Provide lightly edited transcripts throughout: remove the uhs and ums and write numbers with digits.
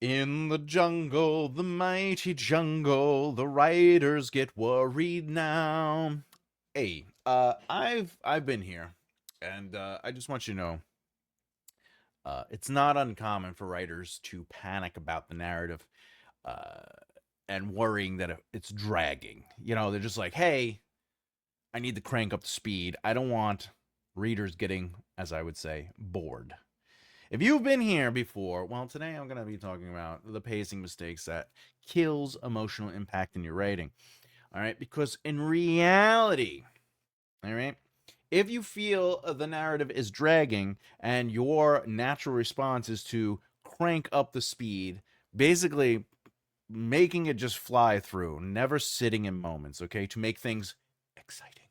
In the jungle, the mighty jungle, the riders get worried now. Hey, I've been here, and I just want you to know, it's not uncommon for writers to panic about the narrative, uh, and worrying that it's dragging. You know, they're just like, hey, I need to crank up the speed. I don't want readers getting, as I would say, bored. If you've been here before, well, today I'm going to be talking about the pacing mistakes that kills emotional impact in your writing. All right, because in reality, all right, if you feel the narrative is dragging and your natural response is to crank up the speed, basically making it just fly through, never sitting in moments, okay, to make things exciting.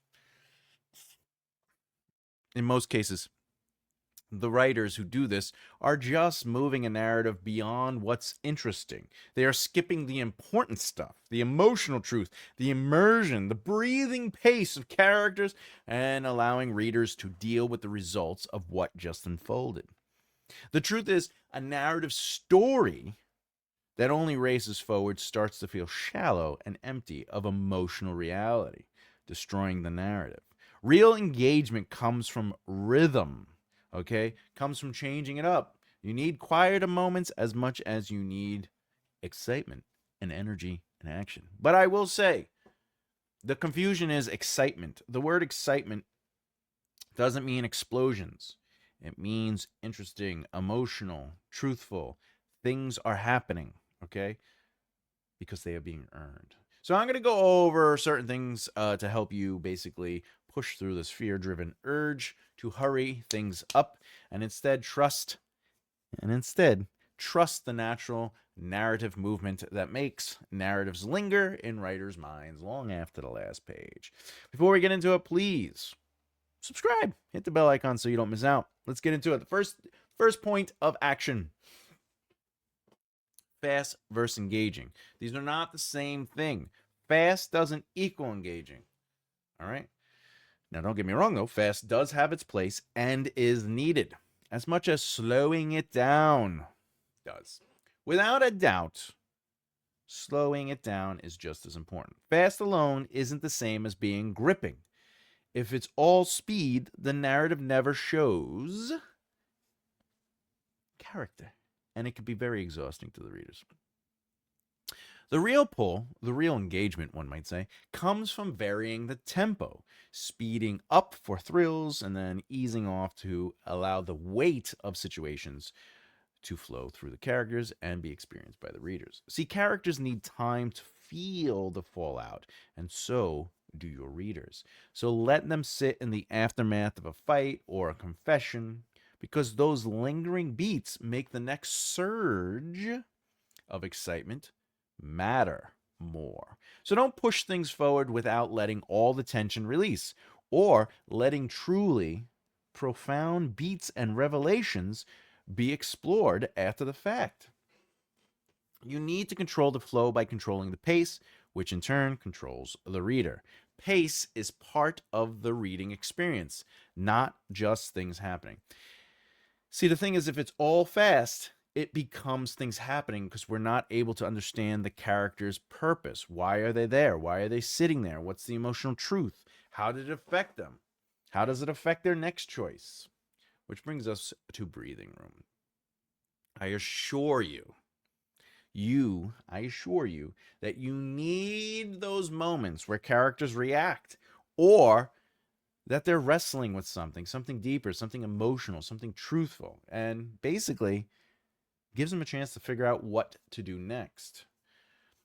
In most cases, the writers who do this are just moving a narrative beyond what's interesting. They are skipping the important stuff, the emotional truth, the immersion, the breathing pace of characters, and allowing readers to deal with the results of what just unfolded. The truth is, a narrative story that only races forward starts to feel shallow and empty of emotional reality, destroying the narrative. Real engagement comes from rhythm, okay? Comes from changing it up. You need quieter moments as much as you need excitement and energy and action. But I will say, the confusion is excitement. The word excitement doesn't mean explosions. It means interesting, emotional, truthful. Things are happening, okay? Because they are being earned. So I'm going to go over certain things to help you basically push through this fear-driven urge to hurry things up and instead trust the natural narrative movement that makes narratives linger in writers' minds long after the last page. Before we get into it, please subscribe, hit the bell icon so you don't miss out. Let's get into it. The first point of action: fast versus engaging. These are not the same thing. Fast doesn't equal engaging. All right. Now, don't get me wrong, though. Fast does have its place and is needed as much as slowing it down does. Without a doubt, slowing it down is just as important. Fast alone isn't the same as being gripping. If it's all speed, the narrative never shows character, and it can be very exhausting to the readers. The real pull, the real engagement, one might say, comes from varying the tempo, speeding up for thrills and then easing off to allow the weight of situations to flow through the characters and be experienced by the readers. See, characters need time to feel the fallout, and so do your readers. So let them sit in the aftermath of a fight or a confession, because those lingering beats make the next surge of excitement matter more. So don't push things forward without letting all the tension release or letting truly profound beats and revelations be explored after the fact. You need to control the flow by controlling the pace, which in turn controls the reader. Pace is part of the reading experience, not just things happening. See, the thing is, if it's all fast, it becomes things happening because we're not able to understand the character's purpose. Why are they there? Why are they sitting there? What's the emotional truth? How did it affect them? How does it affect their next choice? Which brings us to breathing room. I assure you, I assure you that you need those moments where characters react or that they're wrestling with something deeper, something emotional, something truthful, and basically gives them a chance to figure out what to do next.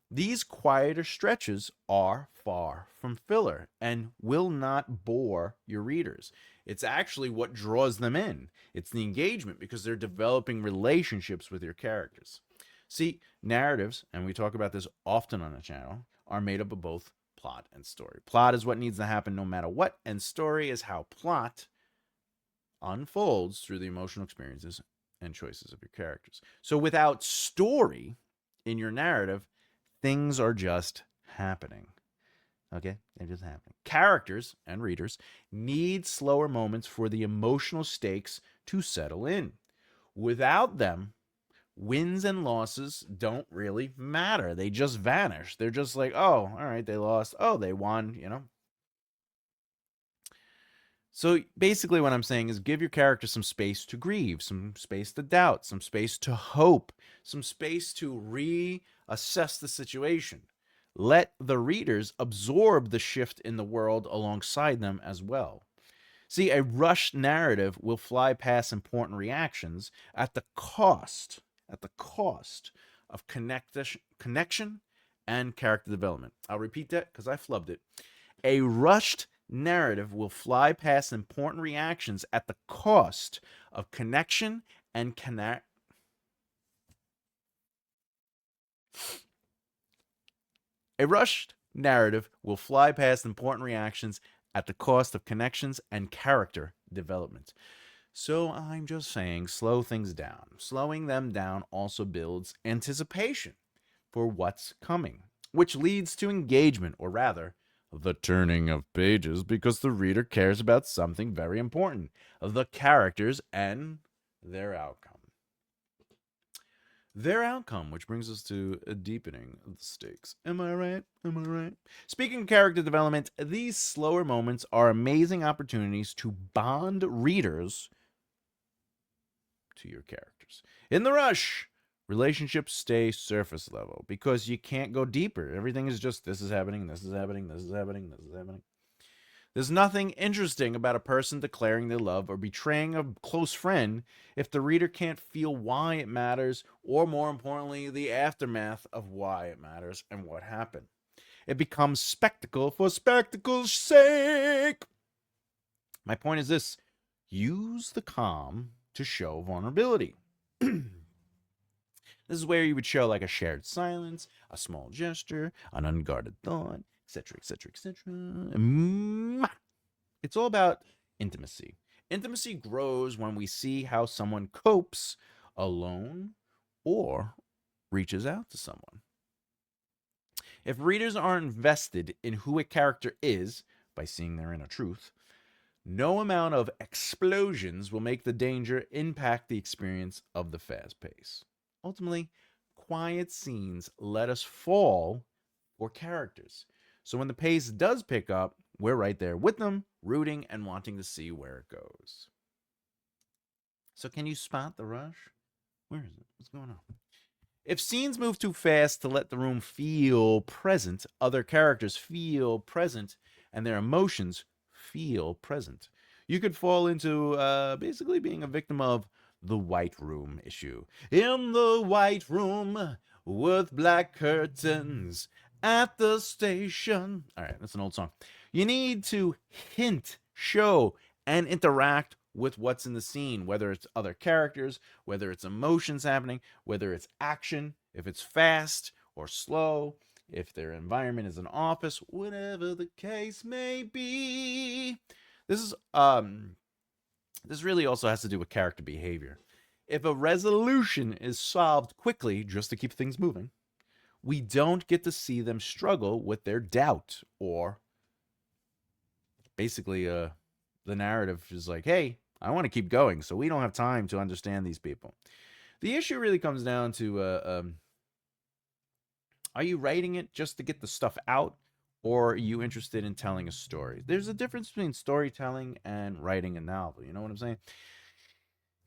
These quieter stretches are far from filler and will not bore your readers. It's actually what draws them in. It's the engagement because they're developing relationships with your characters. See, narratives, and we talk about this often on the channel, are made up of both plot and story. Plot is what needs to happen no matter what, and story is how plot unfolds through the emotional experiences and choices of your characters. So without story in your narrative, things are just happening. Okay? They're just happening. Characters and readers need slower moments for the emotional stakes to settle in. Without them, Wins and losses don't really matter. They just vanish. They're just like, oh, all right, they lost. Oh, they won, you know? So basically, what I'm saying is give your character some space to grieve, some space to doubt, some space to hope, some space to reassess the situation. Let the readers absorb the shift in the world alongside them as well. See, a rushed narrative will fly past important reactions at the cost of connection and character development. I'll repeat that because I flubbed it. A rushed narrative will fly past important reactions at the cost of connection and connect. A rushed narrative will fly past important reactions at the cost of connections and character development. So I'm just saying, slow things down. Slowing them down also builds anticipation for what's coming, which leads to engagement, or rather, the turning of pages, because the reader cares about something very important: the characters and their outcome. Their outcome, which brings us to a deepening of the stakes. Am I right? Am I right? Speaking of character development, these slower moments are amazing opportunities to bond readers to your characters. In the rush, relationships stay surface level because you can't go deeper. Everything is just this is happening, this is happening, this is happening, this is happening. There's nothing interesting about a person declaring their love or betraying a close friend if the reader can't feel why it matters, or more importantly, the aftermath of why it matters and what happened. It becomes spectacle for spectacle's sake. My point is this: use the calm to show vulnerability. This is where you would show like a shared silence, a small gesture, an unguarded thought, etc., etc., etc. It's all about intimacy. Intimacy grows when we see how someone copes alone or reaches out to someone. If readers are invested in who a character is by seeing their inner truth, no amount of explosions will make the danger impact the experience of the fast pace. Ultimately, quiet scenes let us fall for characters. So when the pace does pick up, we're right there with them, rooting and wanting to see where it goes. So can you spot the rush? Where is it? What's going on? If scenes move too fast to let the room feel present, other characters feel present, and their emotions feel present, you could fall into basically being a victim of the white room issue. In the white room with black curtains at the station. All right, that's an old song. You need to hint, show, and interact with what's in the scene, whether it's other characters, whether it's emotions happening, whether it's action, if it's fast or slow, if their environment is an office, whatever the case may be. This is this really also has to do with character behavior. If a resolution is solved quickly just to keep things moving, we don't get to see them struggle with their doubt, or basically the narrative is like, hey, I want to keep going, so we don't have time to understand these people. The issue really comes down to are you writing it just to get the stuff out, or are you interested in telling a story? There's a difference between storytelling and writing a novel. You know what I'm saying?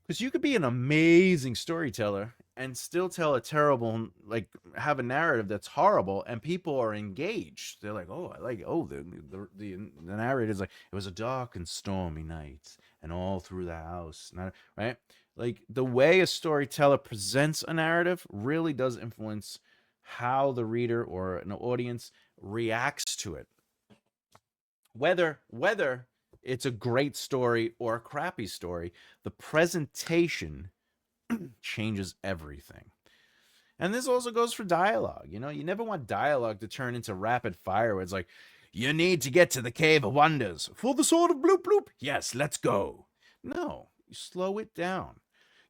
Because you could be an amazing storyteller and still tell a terrible, like, have a narrative that's horrible, and people are engaged. They're like, oh, I like, oh, the narrator's like, it was a dark and stormy night, and all through the house, right? Like, the way a storyteller presents a narrative really does influence how the reader or an audience reacts to it. Whether it's a great story or a crappy story, the presentation changes everything. And this also goes for dialogue. You know, you never want dialogue to turn into rapid fire where it's like, you need to get to the Cave of Wonders. For the sword of bloop bloop? Yes, let's go. No, you slow it down.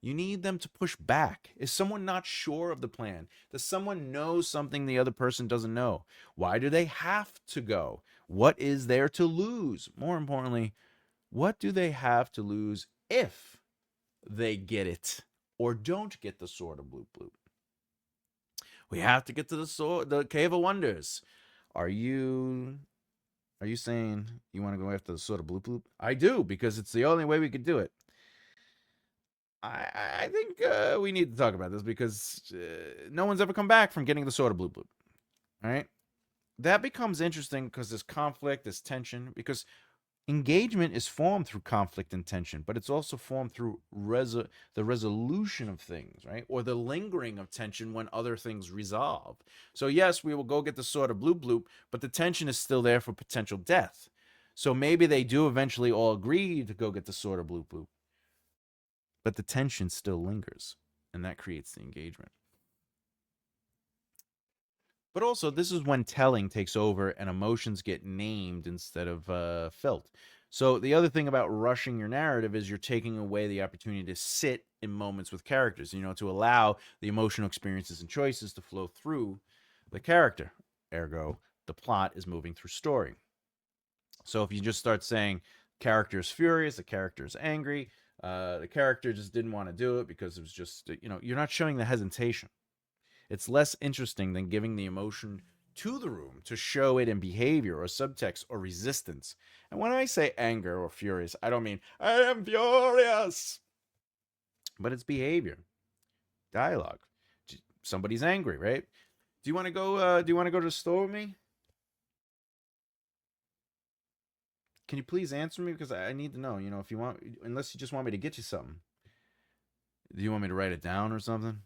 You need them to push back. Is someone not sure of the plan? Does someone know something the other person doesn't know? Why do they have to go? What is there to lose? More importantly, what do they have to lose if they get it or don't get the sword of bloop bloop. We have to get to the Cave of Wonders. Are you saying you want to go after the sword of bloop bloop? I do, because it's the only way we could do it. I think we need to talk about this because no one's ever come back from getting the sword of bloop bloop. All right, that becomes interesting because there's conflict, there's tension, because engagement is formed through conflict and tension, but it's also formed through the resolution of things, right? Or the lingering of tension when other things resolve. So, yes, we will go get the sword of bloop bloop, but the tension is still there for potential death. So maybe they do eventually all agree to go get the sword of bloop bloop, but the tension still lingers, and that creates the engagement. But also, this is when telling takes over and emotions get named instead of felt. So, the other thing about rushing your narrative is you're taking away the opportunity to sit in moments with characters, to allow the emotional experiences and choices to flow through the character. Ergo, the plot is moving through story. So, if you just start saying, character is furious, the character is angry, the character just didn't want to do it because it was just, you're not showing the hesitation. It's less interesting than giving the emotion to the room to show it in behavior or subtext or resistance. And when I say anger or furious, I don't mean I am furious, but it's behavior, dialogue. Somebody's angry, right? Do you want to go? Do you want to go to the store with me? Can you please answer me, because I need to know. If you want, unless you just want me to get you something. Do you want me to write it down or something?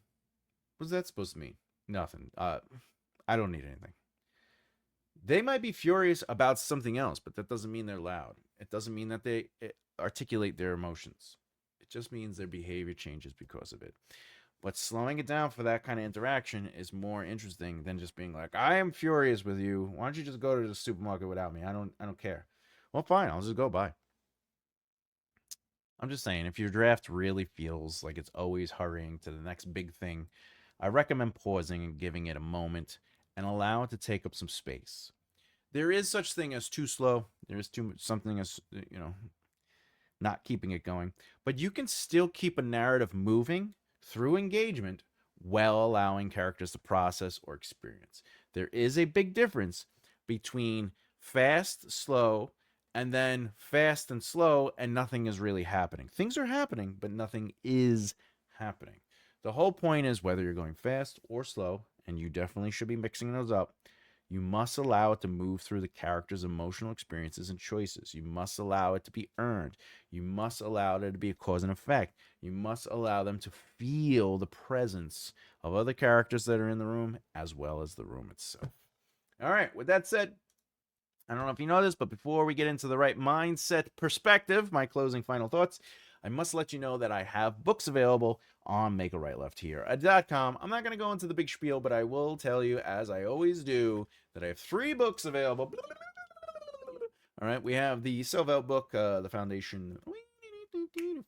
What's that supposed to mean? Nothing. I don't need anything. They might be furious about something else, but that doesn't mean they're loud. It doesn't mean that they articulate their emotions. It just means their behavior changes because of it. But slowing it down for that kind of interaction is more interesting than just being like, "I am furious with you. Why don't you just go to the supermarket without me? I don't care." Well, fine. I'll just go by. I'm just saying, if your draft really feels like it's always hurrying to the next big thing, I recommend pausing and giving it a moment and allow it to take up some space. There is such thing as too slow. There is too much something as not keeping it going. But you can still keep a narrative moving through engagement while allowing characters to process or experience. There is a big difference between fast, slow, and then fast and slow, and nothing is really happening. Things are happening, but nothing is happening. The whole point is, whether you're going fast or slow, and you definitely should be mixing those up, you must allow it to move through the character's emotional experiences and choices. You must allow it to be earned. You must allow there to be a cause and effect. You must allow them to feel the presence of other characters that are in the room, as well as the room itself. All right, with that said, I don't know if you know this, but before we get into the right mindset perspective, my closing final thoughts, I must let you know that I have books available on makearightlefthehere.com. I'm not going to go into the big spiel, but I will tell you, as I always do, that I have 3 books available. All right, we have the self-help book, The Foundation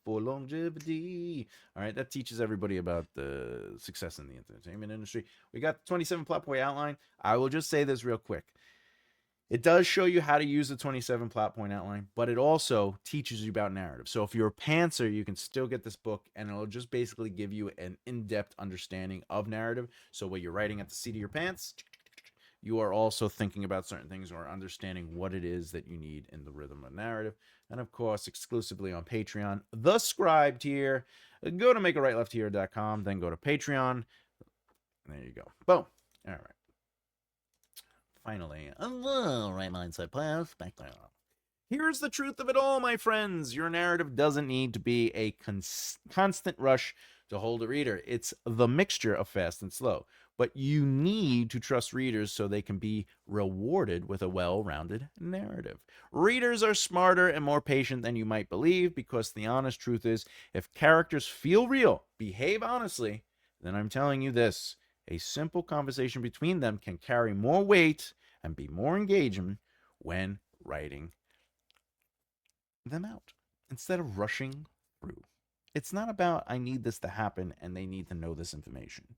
for Longevity. All right, that teaches everybody about the success in the entertainment industry. We got the 27 plot point outline. I will just say this real quick. It does show you how to use the 27 plot point outline, but it also teaches you about narrative. So if you're a pantser, you can still get this book, and it'll just basically give you an in-depth understanding of narrative. So when you're writing at the seat of your pants, you are also thinking about certain things or understanding what it is that you need in the rhythm of narrative. And of course, exclusively on Patreon, the Scribe tier. Go to makearightlefthehere.com, then go to Patreon. There you go. Boom. All right. Finally, right mindset class. Back to Here's the truth of it all, my friends. Your narrative doesn't need to be a constant rush to hold a reader. It's the mixture of fast and slow. But you need to trust readers so they can be rewarded with a well-rounded narrative. Readers are smarter and more patient than you might believe, because the honest truth is, if characters feel real, behave honestly, then I'm telling you this: a simple conversation between them can carry more weight and be more engaging when writing them out, instead of rushing through. It's not about, I need this to happen and they need to know this information.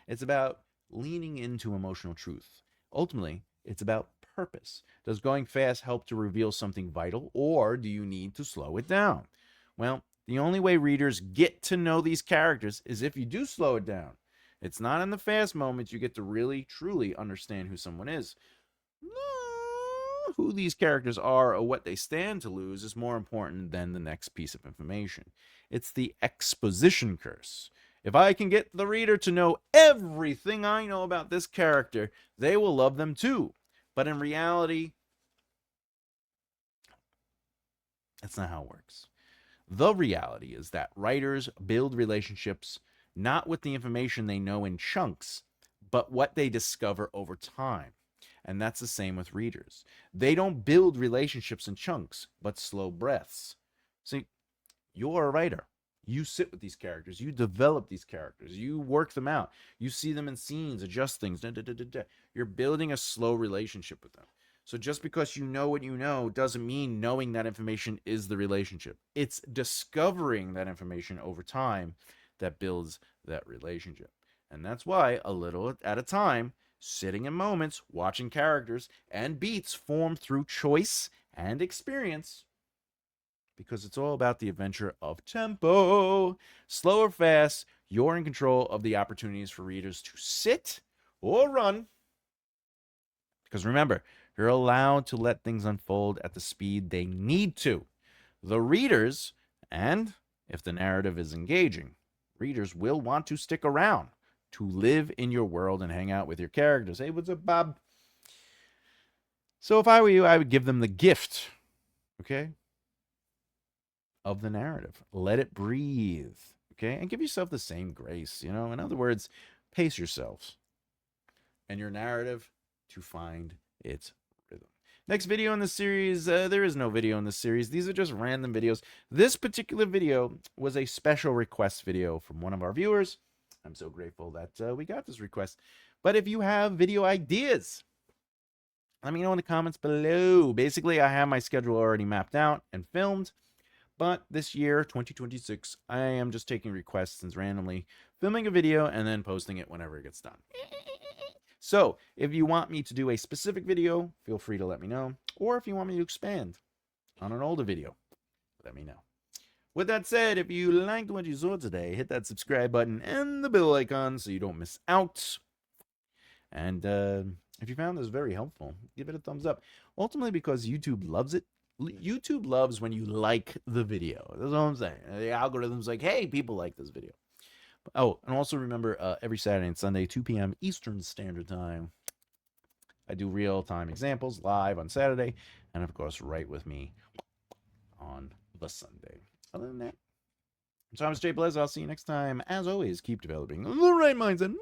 It's about leaning into emotional truth. Ultimately, it's about purpose. Does going fast help to reveal something vital, or do you need to slow it down? Well, The only way readers get to know these characters is if you do slow it down. It's not in the fast moments you get to really, truly understand who someone is. Who these characters are or what they stand to lose is more important than the next piece of information. It's the exposition curse. If I can get the reader to know everything I know about this character, they will love them too. But in reality, that's not how it works. The reality is that writers build relationships not with the information they know in chunks, but what they discover over time. And that's the same with readers. They don't build relationships in chunks, but slow breaths. See, you're a writer. You sit with these characters. You develop these characters. You work them out. You see them in scenes, adjust things. Da, da, da, da, da. You're building a slow relationship with them. So just because you know what you know doesn't mean knowing that information is the relationship. It's discovering that information over time that builds that relationship. And that's why, a little at a time, sitting in moments, watching characters and beats form through choice and experience, because it's all about the adventure of tempo. Slow or fast, you're in control of the opportunities for readers to sit or run. Because remember, you're allowed to let things unfold at the speed they need to. The readers, and if the narrative is engaging, readers will want to stick around to live in your world and hang out with your characters. Hey, what's up, Bob? So if I were you, I would give them the gift, okay, of the narrative. Let it breathe, okay? And give yourself the same grace, you know? In other words, pace yourselves and your narrative to find its rhythm. Next video in the series, there is no video in this series. These are just random videos. This particular video was a special request video from one of our viewers. I'm so grateful that we got this request. But if you have video ideas, let me know in the comments below. Basically, I have my schedule already mapped out and filmed. But this year, 2026, I am just taking requests and randomly filming a video and then posting it whenever it gets done. So, if you want me to do a specific video, feel free to let me know. Or if you want me to expand on an older video, let me know. With that said, if you liked what you saw today, hit that subscribe button and the bell icon so you don't miss out. And if you found this very helpful, give it a thumbs up. Ultimately, because YouTube loves it. YouTube loves when you like the video. That's all I'm saying. The algorithm's like, hey, people like this video. Oh, and also remember, every Saturday and Sunday, 2 p.m. Eastern Standard Time, I do real-time examples live on Saturday, and of course, right with me on the Sunday. Other than that, I'm Thomas J. Bellezza. I'll see you next time. As always, keep developing the right mindset.